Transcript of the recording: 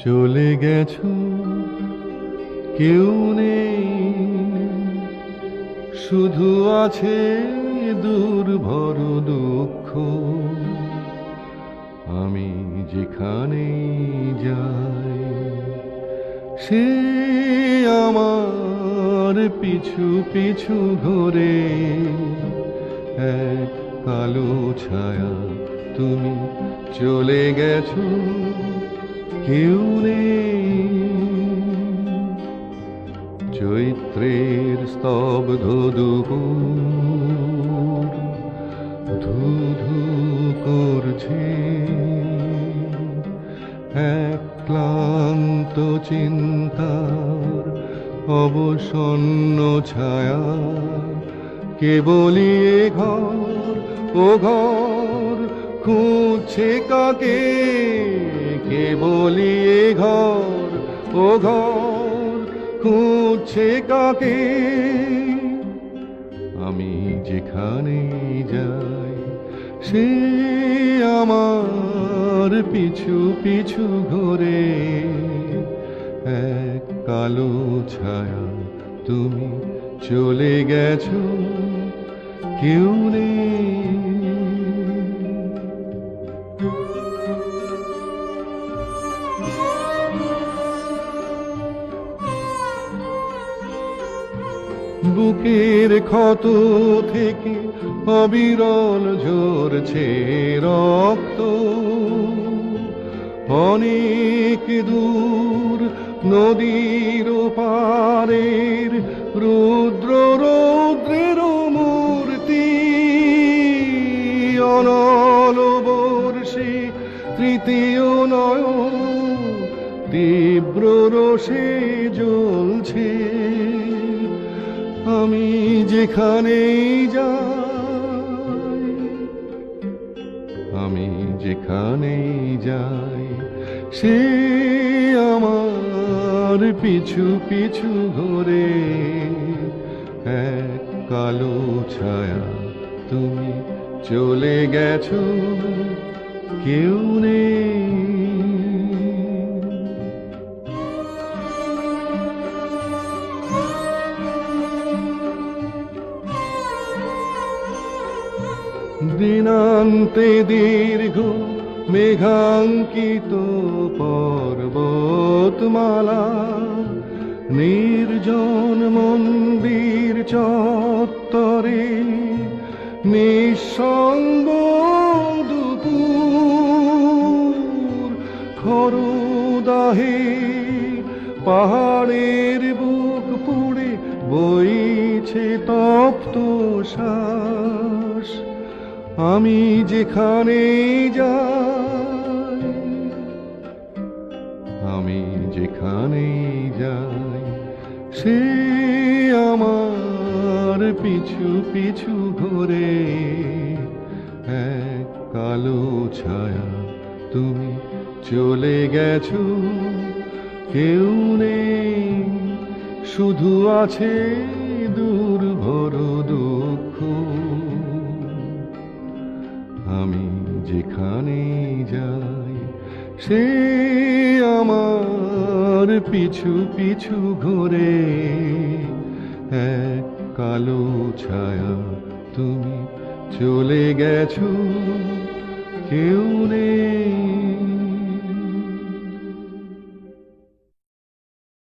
চলে গেছো, কেউ নেই, শুধু আছে দুর্ভর দুঃখ। আমি যেখানে যাই, সে আমার পিছু পিছু ঘোরে। এক কালো ছায়া, তুমি চলে গেছো, কেউ নেই। চৈত্রের স্তব্ধ দুপুর ধু ধু করছে, এক ক্লান্ত চিন্তার অবসন্ন ছায়া। কেবলই এ ঘর, ও ঘর খুঁজছে কাকে, কেবলই এ ঘর, ও ঘর খুঁজছে কাকে। আমি যেখানে যাই, সে আমার পিছু পিছু ঘোরে। এক কালো ছায়া, তুমি চলে গেছো, কেউ নেই। বুকের ক্ষত থেকে অবিরল ঝরছে রক্ত। অনেক দূর নদীর পারের রুদ্র রৌদ্রের মূর্তি, অনল বর্ষে তৃতীয় নয়ন তীব্র রোষে জ্বলছে। আমি যেখানে যাই, আমি যেখানে যাই, সে আমার পিছু পিছু ঘোরে। এক কালো ছায়া, তুমি চলে গেছো, কেউ নেই। দিনান্তে দীর্ঘ মেঘাঙ্কিত পর্বতমালা, নির্জন মন্দির চত্বরে নিঃসঙ্গ দুপুর। খরদাহে পাহাড়ের বুক পুড়ে বইছে তপ্ত শ্বাস। আমি যেখানে যাই, আমি যেখানে যাই, সে আমার পিছু পিছু ঘোরে। এক কালো ছায়া, তুমি চলে গেছো, কেউ নেই, শুধু আছে দুর্ভর দুঃখ। আমি যেখানে যাই, সে আমার পিছু পিছু ঘোরে। এক কালো ছায়া, তুমি চলে গেছো, কেউ নেই।